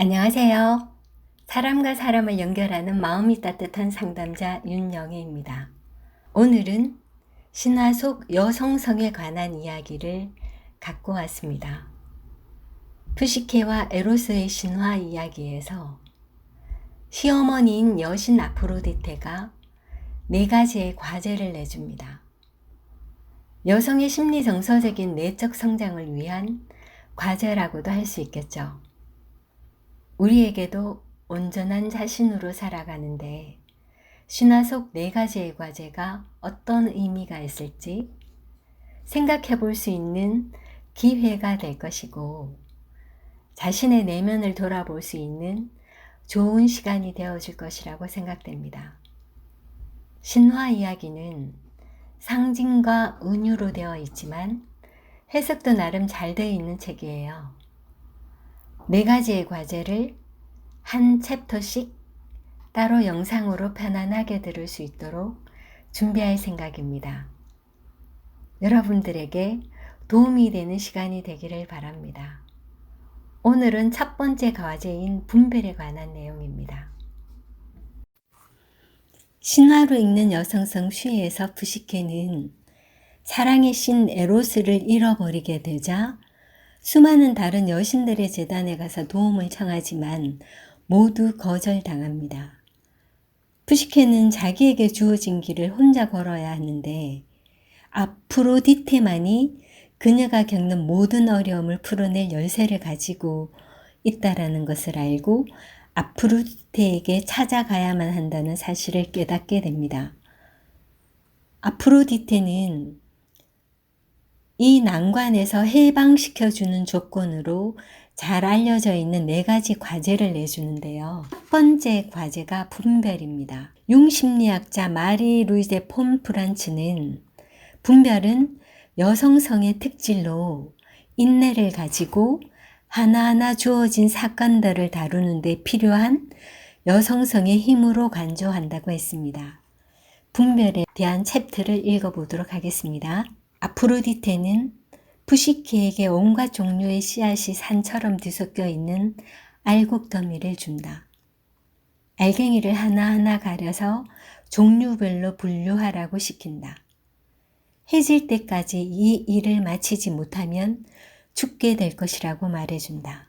안녕하세요. 사람과 사람을 연결하는 마음이 따뜻한 상담자 윤영애입니다. 오늘은 신화 속 여성성에 관한 이야기를 갖고 왔습니다. 푸시케와 에로스의 신화 이야기에서 시어머니인 여신 아프로디테가 4가지의 과제를 내줍니다. 여성의 심리 정서적인 내적 성장을 위한 과제라고도 할 수 있겠죠. 우리에게도 온전한 자신으로 살아가는데 신화 속 4가지의 과제가 어떤 의미가 있을지 생각해 볼 수 있는 기회가 될 것이고 자신의 내면을 돌아볼 수 있는 좋은 시간이 되어줄 것이라고 생각됩니다. 신화 이야기는 상징과 은유로 되어 있지만 해석도 나름 잘 되어 있는 책이에요. 4가지의 과제를 한 챕터씩 따로 영상으로 편안하게 들을 수 있도록 준비할 생각입니다. 여러분들에게 도움이 되는 시간이 되기를 바랍니다. 오늘은 첫 번째 과제인 분별에 관한 내용입니다. 신화로 읽는 여성성 시에서 푸시케는 사랑의 신 에로스를 잃어버리게 되자 수많은 다른 여신들의 재단에 가서 도움을 청하지만 모두 거절당합니다. 푸시케는 자기에게 주어진 길을 혼자 걸어야 하는데 아프로디테만이 그녀가 겪는 모든 어려움을 풀어낼 열쇠를 가지고 있다라는 것을 알고 아프로디테에게 찾아가야만 한다는 사실을 깨닫게 됩니다. 아프로디테는 이 난관에서 해방시켜주는 조건으로 잘 알려져 있는 4가지 과제를 내주는데요. 첫 번째 과제가 분별입니다. 융심리학자 마리 루이제 폰 프란츠는 분별은 여성성의 특질로 인내를 가지고 하나하나 주어진 사건들을 다루는 데 필요한 여성성의 힘으로 간주한다고 했습니다. 분별에 대한 챕터를 읽어보도록 하겠습니다. 아프로디테는 푸시케에게 온갖 종류의 씨앗이 산처럼 뒤섞여 있는 알곡더미를 준다. 알갱이를 하나하나 가려서 종류별로 분류하라고 시킨다. 해질 때까지 이 일을 마치지 못하면 죽게 될 것이라고 말해준다.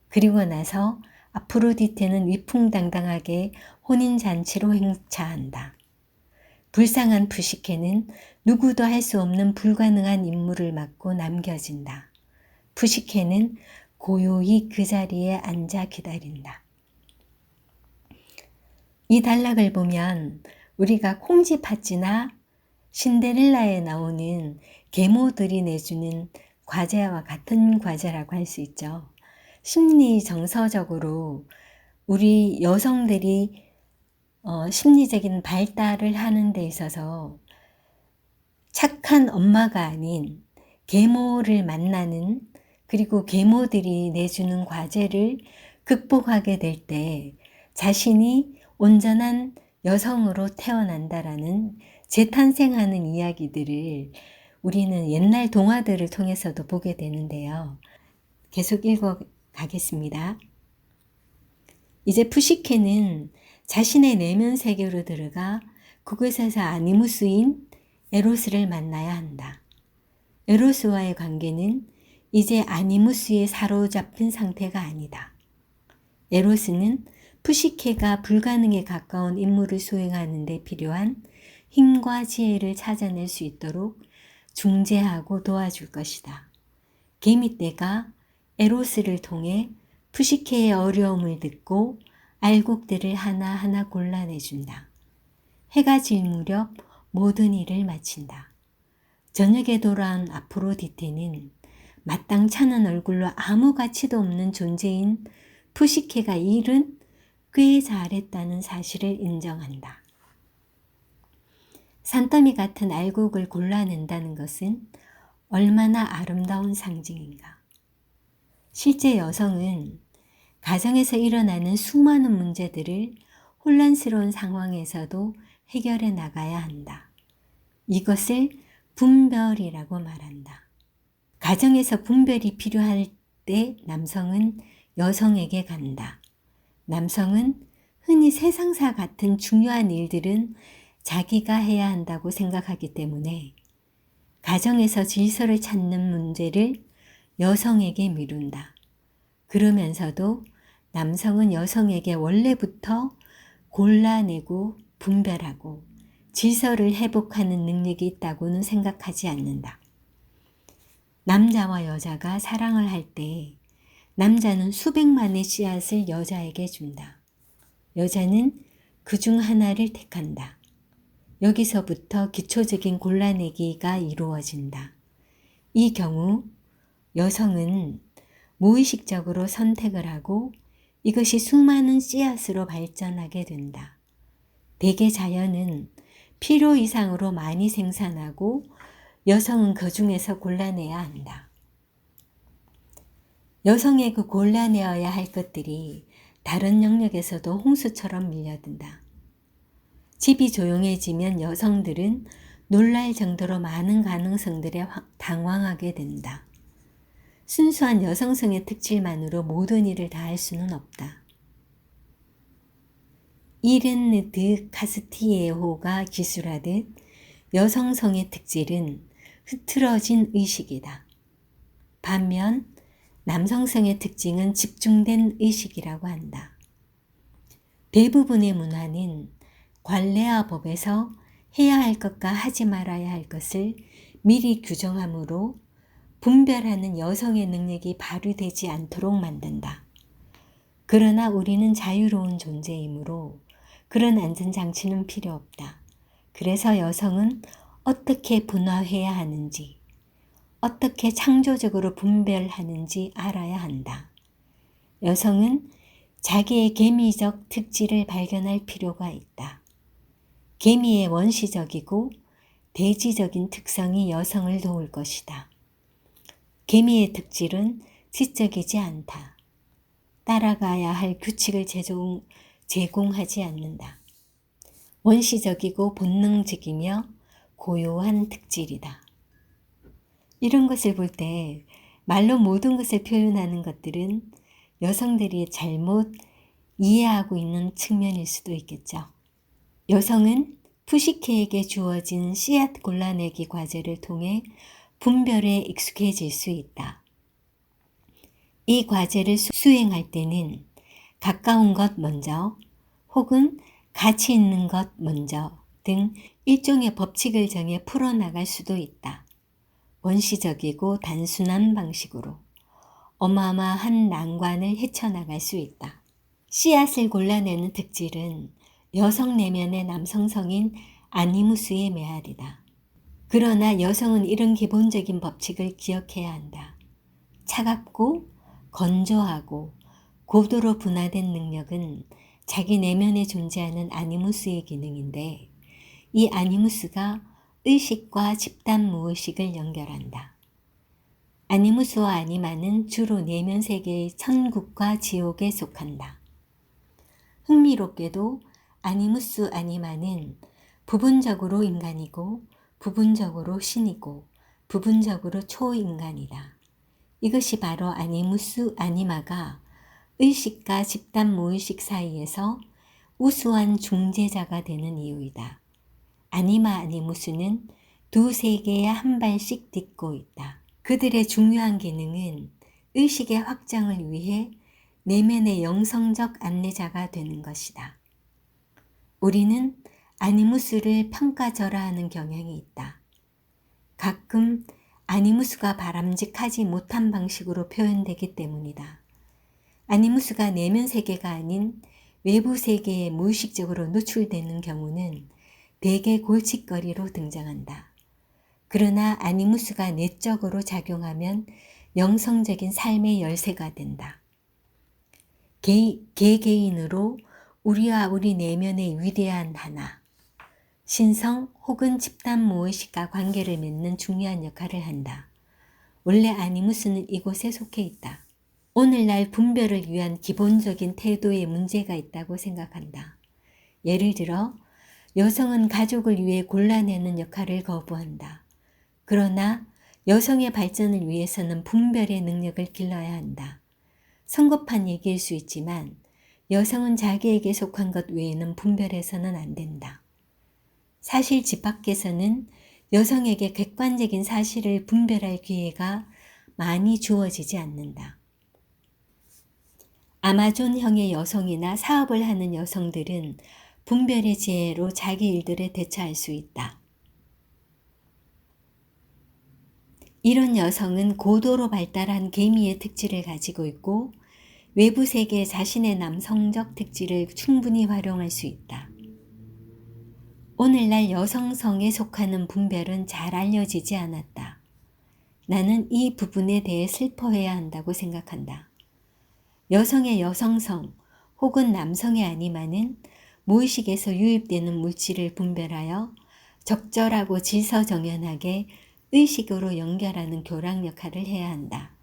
그리고 나서 아프로디테는 위풍당당하게 혼인잔치로 행차한다. 불쌍한 푸시케는 누구도 할 수 없는 불가능한 임무를 맡고 남겨진다. 푸시케는 고요히 그 자리에 앉아 기다린다. 이 단락을 보면 우리가 콩쥐팥쥐나 신데렐라에 나오는 계모들이 내주는 과제와 같은 과제라고 할 수 있죠. 심리 정서적으로 우리 여성들이 심리적인 발달을 하는 데 있어서 착한 엄마가 아닌 계모를 만나는 그리고 계모들이 내주는 과제를 극복하게 될 때 자신이 온전한 여성으로 태어난다라는 재탄생하는 이야기들을 우리는 옛날 동화들을 통해서도 보게 되는데요. 계속 읽어 가겠습니다. 이제 푸시케는 자신의 내면 세계로 들어가 그곳에서 아니무스인 에로스를 만나야 한다. 에로스와의 관계는 이제 아니무스에 사로잡힌 상태가 아니다. 에로스는 푸시케가 불가능에 가까운 임무를 수행하는 데 필요한 힘과 지혜를 찾아낼 수 있도록 중재하고 도와줄 것이다. 개미떼가 에로스를 통해 푸시케의 어려움을 듣고 알곡들을 하나하나 골라내준다. 해가 질 무렵 모든 일을 마친다. 저녁에 돌아온 아프로디테는 마땅찮은 얼굴로 아무 가치도 없는 존재인 푸시케가 일은 꽤 잘했다는 사실을 인정한다. 산더미 같은 알곡을 골라낸다는 것은 얼마나 아름다운 상징인가. 실제 여성은 가정에서 일어나는 수많은 문제들을 혼란스러운 상황에서도 해결해 나가야 한다. 이것을 분별이라고 말한다. 가정에서 분별이 필요할 때 남성은 여성에게 간다. 남성은 흔히 세상사 같은 중요한 일들은 자기가 해야 한다고 생각하기 때문에 가정에서 질서를 찾는 문제를 여성에게 미룬다. 그러면서도 남성은 여성에게 원래부터 골라내고 분별하고 질서를 회복하는 능력이 있다고는 생각하지 않는다. 남자와 여자가 사랑을 할 때 남자는 수백만의 씨앗을 여자에게 준다. 여자는 그 중 하나를 택한다. 여기서부터 기초적인 골라내기가 이루어진다. 이 경우 여성은 무의식적으로 선택을 하고 이것이 수많은 씨앗으로 발전하게 된다. 대개 자연은 필요 이상으로 많이 생산하고 여성은 그 중에서 골라내야 한다. 여성의 그 골라내어야 할 것들이 다른 영역에서도 홍수처럼 밀려든다. 집이 조용해지면 여성들은 놀랄 정도로 많은 가능성들에 당황하게 된다. 순수한 여성성의 특질만으로 모든 일을 다 할 수는 없다. 이렌드 카스티에호가 기술하듯 여성성의 특질은 흐트러진 의식이다. 반면 남성성의 특징은 집중된 의식이라고 한다. 대부분의 문화는 관례와 법에서 해야 할 것과 하지 말아야 할 것을 미리 규정하므로 분별하는 여성의 능력이 발휘되지 않도록 만든다. 그러나 우리는 자유로운 존재이므로 그런 안전장치는 필요 없다. 그래서 여성은 어떻게 분화해야 하는지, 어떻게 창조적으로 분별하는지 알아야 한다. 여성은 자기의 개미적 특질을 발견할 필요가 있다. 개미의 원시적이고 대지적인 특성이 여성을 도울 것이다. 개미의 특질은 지적이지 않다. 따라가야 할 규칙을 제공하지 않는다. 원시적이고 본능적이며 고요한 특질이다. 이런 것을 볼 때 말로 모든 것을 표현하는 것들은 여성들이 잘못 이해하고 있는 측면일 수도 있겠죠. 여성은 푸시케에게 주어진 씨앗 골라내기 과제를 통해 분별에 익숙해질 수 있다. 이 과제를 수행할 때는 가까운 것 먼저 혹은 가치 있는 것 먼저 등 일종의 법칙을 정해 풀어나갈 수도 있다. 원시적이고 단순한 방식으로 어마어마한 난관을 헤쳐나갈 수 있다. 씨앗을 골라내는 특질은 여성 내면의 남성성인 아니무스의 메아리다. 그러나 여성은 이런 기본적인 법칙을 기억해야 한다. 차갑고 건조하고 고도로 분화된 능력은 자기 내면에 존재하는 아니무스의 기능인데 이 아니무스가 의식과 집단 무의식을 연결한다. 아니무스와 아니마는 주로 내면 세계의 천국과 지옥에 속한다. 흥미롭게도 아니무스 아니마는 부분적으로 인간이고 부분적으로 신이고 부분적으로 초인간이다. 이것이 바로 아니무스 아니마가 의식과 집단 무의식 사이에서 우수한 중재자가 되는 이유이다. 아니마 아니무스는 두 세계에 한 발씩 딛고 있다. 그들의 중요한 기능은 의식의 확장을 위해 내면의 영성적 안내자가 되는 것이다. 우리는 아니무스를 평가절하하는 경향이 있다. 가끔 아니무스가 바람직하지 못한 방식으로 표현되기 때문이다. 아니무스가 내면 세계가 아닌 외부 세계에 무의식적으로 노출되는 경우는 대개 골칫거리로 등장한다. 그러나 아니무스가 내적으로 작용하면 영성적인 삶의 열쇠가 된다. 개개인으로 우리와 우리 내면의 위대한 하나, 신성 혹은 집단 무의식과 관계를 맺는 중요한 역할을 한다. 원래 아니무스는 이곳에 속해 있다. 오늘날 분별을 위한 기본적인 태도에 문제가 있다고 생각한다. 예를 들어 여성은 가족을 위해 골라내는 역할을 거부한다. 그러나 여성의 발전을 위해서는 분별의 능력을 길러야 한다. 성급한 얘기일 수 있지만 여성은 자기에게 속한 것 외에는 분별해서는 안 된다. 사실 집 밖에서는 여성에게 객관적인 사실을 분별할 기회가 많이 주어지지 않는다. 아마존형의 여성이나 사업을 하는 여성들은 분별의 지혜로 자기 일들에 대처할 수 있다. 이런 여성은 고도로 발달한 개미의 특질을 가지고 있고 외부 세계에 자신의 남성적 특질을 충분히 활용할 수 있다. 오늘날 여성성에 속하는 분별은 잘 알려지지 않았다. 나는 이 부분에 대해 슬퍼해야 한다고 생각한다. 여성의 여성성 혹은 남성의 아니마는 무의식에서 유입되는 물질을 분별하여 적절하고 질서정연하게 의식으로 연결하는 교랑 역할을 해야 한다.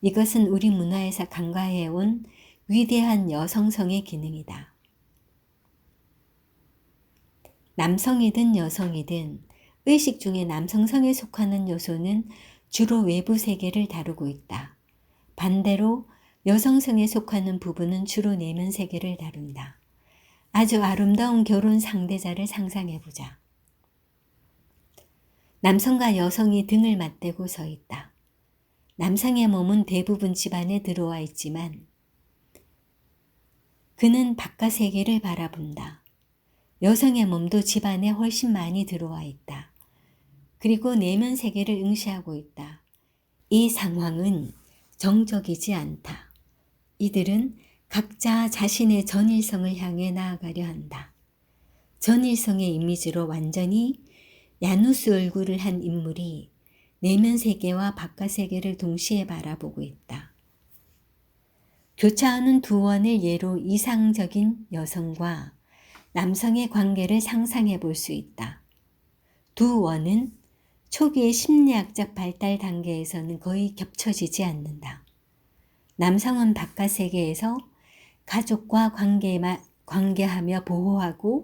이것은 우리 문화에서 간과해온 위대한 여성성의 기능이다. 남성이든 여성이든 의식 중에 남성성에 속하는 요소는 주로 외부 세계를 다루고 있다. 반대로 여성성에 속하는 부분은 주로 내면 세계를 다룬다. 아주 아름다운 결혼 상대자를 상상해보자. 남성과 여성이 등을 맞대고 서 있다. 남성의 몸은 대부분 집 안에 들어와 있지만 그는 바깥 세계를 바라본다. 여성의 몸도 집 안에 훨씬 많이 들어와 있다. 그리고 내면 세계를 응시하고 있다. 이 상황은 정적이지 않다. 이들은 각자 자신의 전일성을 향해 나아가려 한다. 전일성의 이미지로 완전히 야누스 얼굴을 한 인물이 내면 세계와 바깥 세계를 동시에 바라보고 있다. 교차하는 두 원을 예로 이상적인 여성과 남성의 관계를 상상해 볼 수 있다. 두 원은 초기의 심리학적 발달 단계에서는 거의 겹쳐지지 않는다. 남성은 바깥 세계에서 가족과 관계하며 보호하고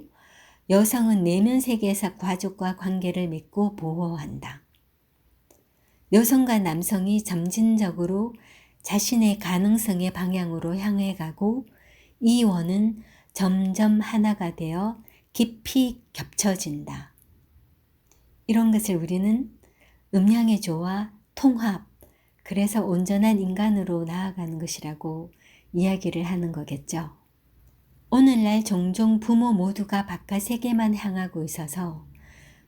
여성은 내면 세계에서 가족과 관계를 맺고 보호한다. 여성과 남성이 점진적으로 자신의 가능성의 방향으로 향해 가고 이 원은 점점 하나가 되어 깊이 겹쳐진다. 이런 것을 우리는 음양의 조화, 통합, 그래서 온전한 인간으로 나아가는 것이라고 이야기를 하는 거겠죠. 오늘날 종종 부모 모두가 바깥 세계만 향하고 있어서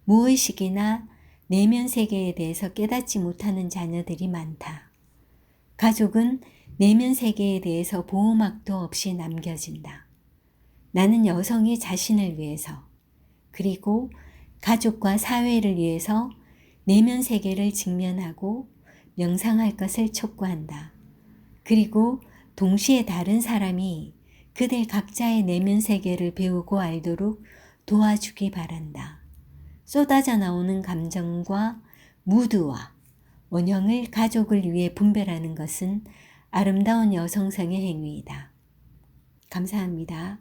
무의식이나 내면 세계에 대해서 깨닫지 못하는 자녀들이 많다. 가족은 내면 세계에 대해서 보호막도 없이 남겨진다. 나는 여성이 자신을 위해서 그리고 가족과 사회를 위해서 내면 세계를 직면하고 명상할 것을 촉구한다. 그리고 동시에 다른 사람이 그들 각자의 내면 세계를 배우고 알도록 도와주기 바란다. 쏟아져 나오는 감정과 무드와 원형을 가족을 위해 분별하는 것은 아름다운 여성성의 행위이다. 감사합니다.